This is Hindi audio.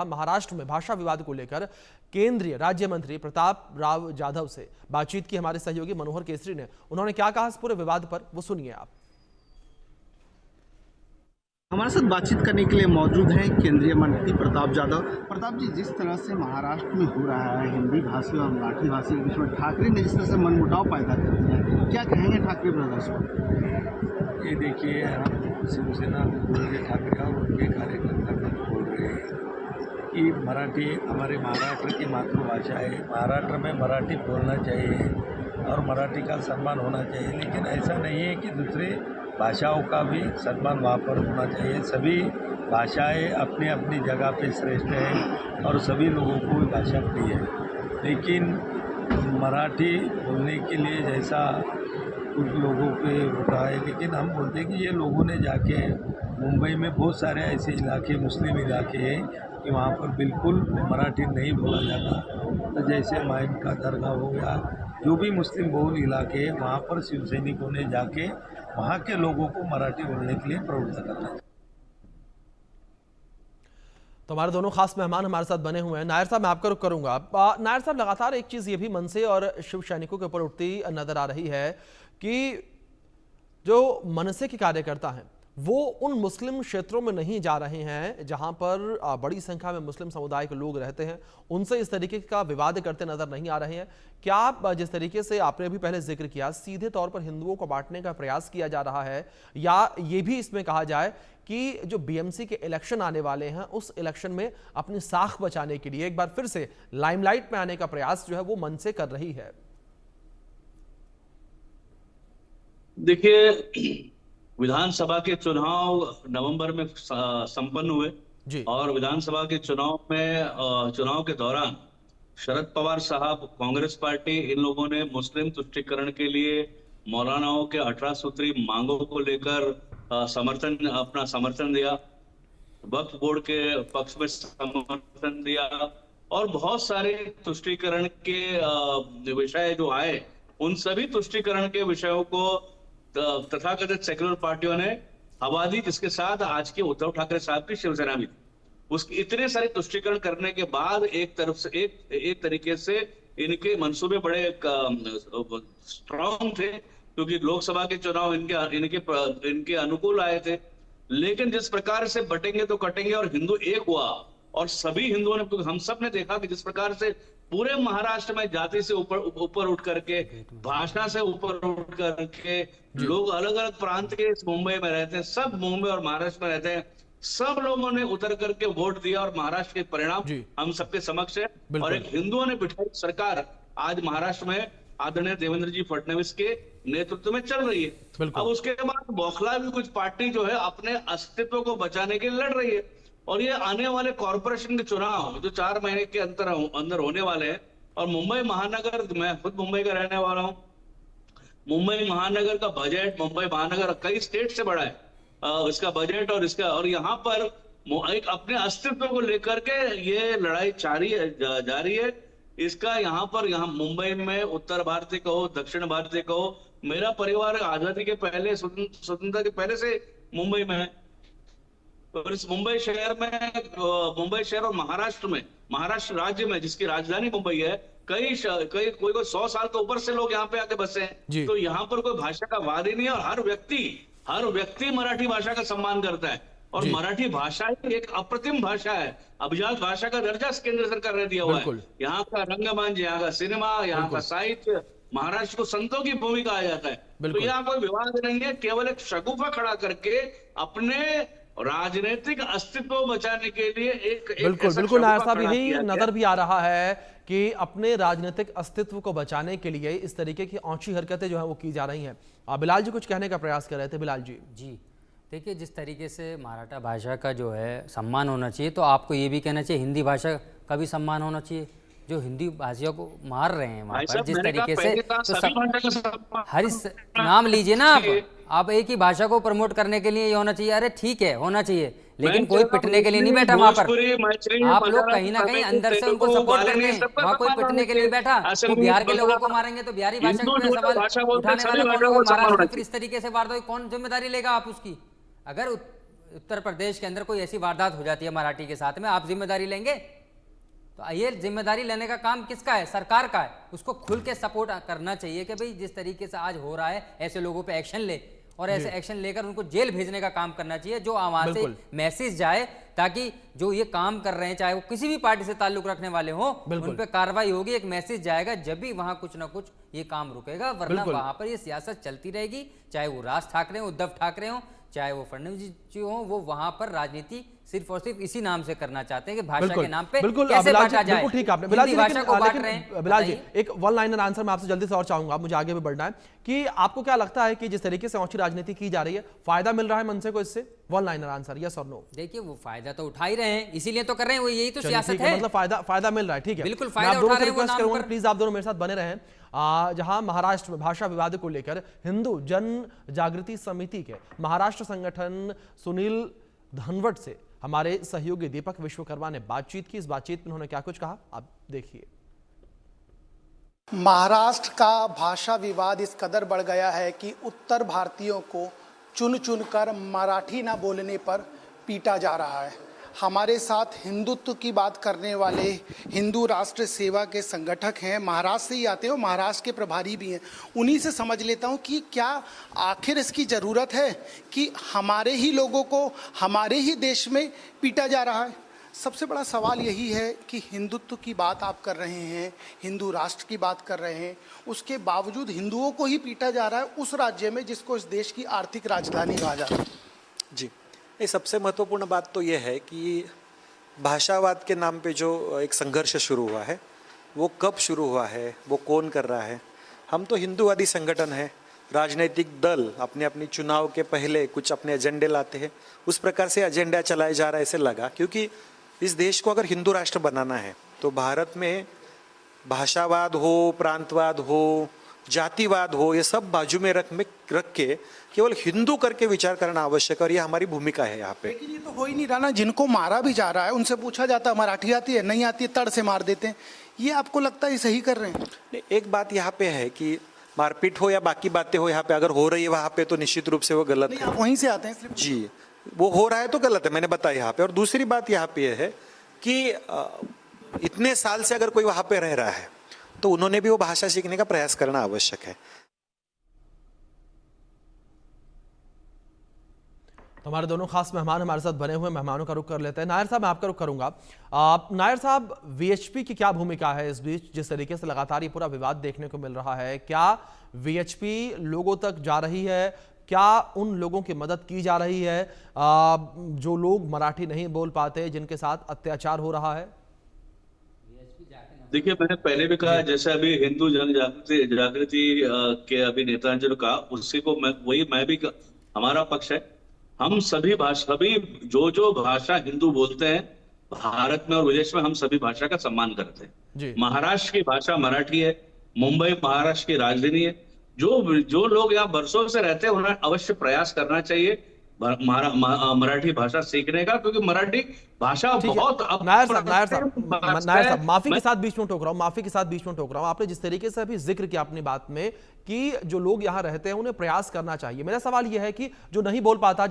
महाराष्ट्र में भाषा विवाद को लेकर केंद्रीय राज्य मंत्री प्रताप राव जाधव से बातचीत की हमारे सहयोगी मनोहर केसरी ने। उन्होंने क्या कहा इस पूरे विवाद पर, वो सुनिए आप। हमारे साथ बातचीत करने के लिए मौजूद हैं केंद्रीय मंत्री प्रताप जाधव। प्रताप जी, जिस तरह से महाराष्ट्र में हो रहा है हिंदी भाषी और मराठी भाषी के बीच में ठाकरे ने जिस तरह से मनमुटाव पैदा कर दिया है, क्या कहेंगे ठाकरे ब्रदर्स को? ये देखिए, हम शिवसेना के ठाकरे और उनके कार्यकर्ता बोल रहे हैं कि मराठी हमारे महाराष्ट्र की मातृभाषा है। महाराष्ट्र में मराठी बोलना चाहिए और मराठी का सम्मान होना चाहिए, लेकिन ऐसा नहीं है कि दूसरे भाषाओं का भी सम्मान वहाँ पर होना चाहिए। सभी भाषाएं अपनी अपनी जगह पे श्रेष्ठ हैं और सभी लोगों को भी भाषा प्रिय है, लेकिन मराठी बोलने के लिए जैसा कुछ लोगों पे होता है, लेकिन हम बोलते हैं कि ये लोगों ने जाके मुंबई में बहुत सारे ऐसे इलाके मुस्लिम इलाके हैं कि वहाँ पर बिल्कुल मराठी नहीं बोला जाता। तो जैसे माइन का दरगाह हो गया, जो भी मुस्लिम बहुल इलाके हैं वहाँ पर शिव सैनिकों ने जाके वहाँ के लोगों को मराठी बोलने के लिए प्रवृत्त करना है। तो हमारे दोनों खास मेहमान हमारे साथ बने हुए हैं। नायर साहब, मैं आपका रुख करूंगा। नायर साहब, लगातार एक चीज ये भी मनसे और शिव सैनिकों के ऊपर उठती नजर आ रही है कि जो मनसे के कार्यकर्ता हैं वो उन मुस्लिम क्षेत्रों में नहीं जा रहे हैं जहां पर बड़ी संख्या में मुस्लिम समुदाय के लोग रहते हैं, उनसे इस तरीके का विवाद करते नजर नहीं आ रहे हैं। क्या आप जिस तरीके से आपने अभी पहले जिक्र किया, सीधे तौर पर हिंदुओं को बांटने का प्रयास किया जा रहा है, या ये भी इसमें कहा जाए कि जो बीएमसी के इलेक्शन आने वाले हैं उस इलेक्शन में अपनी साख बचाने के लिए एक बार फिर से लाइमलाइट में आने का प्रयास जो है वो मनसे कर रही है? देखिए, विधानसभा के चुनाव नवंबर में संपन्न हुए जी। और विधानसभा के चुनाव के दौरान शरद पवार साहब, कांग्रेस पार्टी, इन लोगों ने मुस्लिम तुष्टीकरण के लिए मौलानाओं के 18 सूत्री मांगों को लेकर अपना समर्थन दिया, वक्फ बोर्ड के पक्ष में समर्थन दिया और बहुत सारे तुष्टीकरण के विषय जो आए उन सभी तुष्टीकरण के विषयों को तथाकथित सेक्युलर पार्टियों ने हवा दी, जिसके साथ आज के उद्धव ठाकरे साहब की शिवसेना भी थी। उसके इतने सारे तुष्टीकरण करने के बाद एक तरफ से एक तरीके से इनके मंसूबे बड़े स्ट्रांग थे, क्योंकि लोकसभा के चुनाव इनके अनुकूल आए थे। लेकिन जिस प्रकार से बटेंगे तो कटेंगे और हिंदू एक हुआ और सभी हिंदुओं ने, क्योंकि हम सब ने देखा कि जिस प्रकार से पूरे महाराष्ट्र में जाति से ऊपर उठ करके, भाषा से ऊपर उठ करके लोग अलग अलग प्रांत के मुंबई में रहते हैं, सब मुंबई और महाराष्ट्र में रहते हैं, सब लोगों ने उतर करके वोट दिया और महाराष्ट्र के परिणाम हम सबके समक्ष है। और एक हिंदुओं ने बिठाई सरकार आज महाराष्ट्र में आदरणीय देवेंद्र जी फडणवीस के नेतृत्व में चल रही है। अब उसके बाद बौखला भी कुछ पार्टी जो है अपने अस्तित्व को बचाने के लिए लड़ रही है और ये आने वाले कॉर्पोरेशन के चुनाव जो 4 महीने के अंदर होने वाले हैं, और मुंबई महानगर, मैं खुद मुंबई का रहने वाला हूं, मुंबई महानगर का बजट, मुंबई महानगर कई स्टेट से बड़ा है इसका बजट, और यहाँ पर एक अपने अस्तित्व को लेकर के ये लड़ाई जारी है। इसका यहाँ मुंबई में उत्तर भारतीय कहो, दक्षिण भारतीय कहो, मेरा परिवार आजादी के पहले, स्वतंत्रता के पहले से मुंबई में है। और इस मुंबई शहर और महाराष्ट्र राज्य में, जिसकी राजधानी मुंबई है, कोई 100 साल के ऊपर से लोग यहाँ पे आके बसे हैं। तो यहाँ पर कोई भाषा का वाद ही नहीं है और हर व्यक्ति मराठी भाषा का सम्मान करता है और मराठी भाषा एक अप्रतिम भाषा है, अभिजात भाषा का दर्जा केंद्र सरकार ने दिया हुआ है। यहाँ का रंगमंच, यहाँ का सिनेमा, यहाँ का साहित्य, महाराष्ट्र को संतों की भूमि कहा जाता है। तो यहाँ कोई विवाद नहीं है, केवल एक शगुफा खड़ा करके अपने राजनीतिक अस्तित्व को बचाने के लिए बिल्कुल नायर साहब, यही नजर भी आ रहा है कि अपने राजनीतिक अस्तित्व को बचाने के लिए इस तरीके की औंची हरकतें जो है वो की जा रही हैं। बिलाल जी कुछ कहने का प्रयास कर रहे थे। बिलाल जी। देखिए, जिस तरीके से मराठा भाषा का जो है सम्मान होना चाहिए, तो आपको ये भी कहना चाहिए हिंदी भाषा का भी सम्मान होना चाहिए। जो हिंदी भाषियों को मार रहे हैं वहाँ पर जिस तरीके से, तो हर नाम लीजिए ना आप एक ही भाषा को प्रमोट करने के लिए ये होना चाहिए। अरे ठीक है, होना चाहिए, लेकिन कोई पिटने के लिए नहीं बैठा वहाँ पर। आप लोग कहीं ना कहीं अंदर से उनको सपोर्ट करते हैं, वहाँ कोई पिटने के लिए बैठा। तो बिहार के लोगों को मारेंगे तो बिहारी भाषा में सवाल उठाने वाले कौन होगा? महाराष्ट्र में फिर इस तरीके से वार दो, कौन जिम्मेदारी लेगा आप उसकी? अगर उत्तर प्रदेश के अंदर कोई ऐसी वारदात हो जाती है मराठी के साथ में, आप जिम्मेदारी लेंगे? तो ये जिम्मेदारी लेने का काम किसका है? सरकार का है। उसको खुल के सपोर्ट करना चाहिए कि भाई जिस तरीके से आज हो रहा है ऐसे लोगों पे एक्शन ले, और ऐसे एक्शन लेकर उनको जेल भेजने का काम करना चाहिए, जो वहां से मैसेज जाए ताकि जो ये काम कर रहे हैं चाहे वो किसी भी पार्टी से ताल्लुक रखने वाले हो, उन पे कार्रवाई होगी, एक मैसेज जाएगा, जब भी वहां कुछ ना कुछ ये काम रुकेगा, वरना वहां पर ये सियासत चलती रहेगी। चाहे वो राज ठाकरे हो, उद्धव ठाकरे हो, चाहे वो फडणवीस जी हो, वो वहां पर राजनीति सिर्फ और सिर्फ इसी नाम से करना चाहते हैं कि भाषा के नाम पे कैसे बांटा जाए। बिल्कुल ठीक आपने बिलाल जी, लेकिन बिलाल जी एक वन लाइनर आंसर मैं आपसे जल्दी से और चाहूंगा, मुझे आगे भी बढ़ना है, कि आपको क्या लगता है कि जिस तरीके से औची राजनीति की जा रही है, फायदा मिल रहा है मनसे को इससे? वन लाइनर आंसर, यस और नो। देखिए वो फायदा तो उठा ही रहे हैं, इसीलिए तो कर रहे हैं, वो यही तो सियासत है, मतलब फायदा मिल रहा है, ठीक है, बिल्कुल फायदा उठा रहे हैं। प्लीज आप दोनों मेरे साथ बने रहें। जहां महाराष्ट्र में भाषा विवाद को लेकर हिंदू जन जागृति समिति के महाराष्ट्र संगठन सुनील धनवट से हमारे सहयोगी दीपक विश्वकर्मा ने बातचीत की। इस बातचीत में उन्होंने क्या कुछ कहा आप देखिए। महाराष्ट्र का भाषा विवाद इस कदर बढ़ गया है कि उत्तर भारतीयों को चुन चुन कर मराठी ना बोलने पर पीटा जा रहा है। हमारे साथ हिंदुत्व की बात करने वाले हिंदू राष्ट्र सेवा के संगठक हैं, महाराष्ट्र से ही आते हो, महाराष्ट्र के प्रभारी भी हैं। उन्हीं से समझ लेता हूं कि क्या आखिर इसकी ज़रूरत है कि हमारे ही लोगों को हमारे ही देश में पीटा जा रहा है। सबसे बड़ा सवाल यही है कि हिंदुत्व की बात आप कर रहे हैं, हिंदू राष्ट्र की बात कर रहे हैं, उसके बावजूद हिंदुओं को ही पीटा जा रहा है उस राज्य में जिसको इस देश की आर्थिक राजधानी कहा जाता है। जी नहीं, सबसे महत्वपूर्ण बात तो ये है कि भाषावाद के नाम पे जो एक संघर्ष शुरू हुआ है वो कब शुरू हुआ है, वो कौन कर रहा है। हम तो हिंदूवादी संगठन है, राजनीतिक दल अपने अपनी चुनाव के पहले कुछ अपने एजेंडे लाते हैं, उस प्रकार से एजेंडा चलाया जा रहा है ऐसे लगा, क्योंकि इस देश को अगर हिंदू राष्ट्र बनाना है तो भारत में भाषावाद हो, प्रांतवाद हो, जातिवाद हो, ये सब बाजू में रख के केवल हिंदू करके विचार करना आवश्यक है, और ये हमारी भूमिका है यहाँ पे। लेकिन ये तो हो ही नहीं रहा ना, जिनको मारा भी जा रहा है उनसे पूछा जाता है मराठी आती है, नहीं आती है, तड़ से मार देते हैं। ये आपको लगता है सही कर रहे हैं? नहीं, एक बात यहाँ पे है कि मारपीट हो या बाकी बातें हो, यहाँ पे अगर हो रही है वहाँ पे तो निश्चित रूप से वो गलत है। आप वहीं से आते हैं जी, वो हो रहा है तो गलत है, मैंने बताया यहाँ पे। और दूसरी बात यहाँ पे है कि इतने साल से अगर कोई वहाँ पे रह रहा है तो उन्होंने भी वो भाषा सीखने का प्रयास करना आवश्यक है। तो हमारे दोनों खास मेहमान हमारे साथ बने हुए, मेहमानों का रुख कर लेते हैं। नायर साहब, मैं आपका रुख करूंगा। नायर साहब, वीएचपी की क्या भूमिका है इस बीच, जिस तरीके से लगातार ये पूरा विवाद देखने को मिल रहा है? क्या वीएचपी लोगों तक जा रही है? क्या उन लोगों की मदद की जा रही है जो लोग मराठी नहीं बोल पाते, जिनके साथ अत्याचार हो रहा है? देखिए, मैंने पहले भी कहा, जैसे अभी हिंदू जन जागृति के अभी नेता ने जो कहा, उसी को मैं भी हमारा पक्ष है। हम सभी जो भाषा हिंदू बोलते हैं भारत में और विदेश में, हम सभी भाषा का सम्मान करते हैं। महाराष्ट्र की भाषा मराठी है, मुंबई महाराष्ट्र की राजधानी है। जो लोग यहाँ बरसों से रहते हैं उन्हें अवश्य प्रयास करना चाहिए मराठी भाषा सीखने का, क्योंकि मराठी भाषा बहुत। नायर साहब, माफी के साथ बीच में टोक रहा हूं, आपने जिस तरीके से अभी जिक्र किया अपनी बात में कि जो लोग यहाँ रहते हैं उन्हें प्रयास करना चाहिए, मेरा सवाल यह है कि जो नहीं बोल पाता,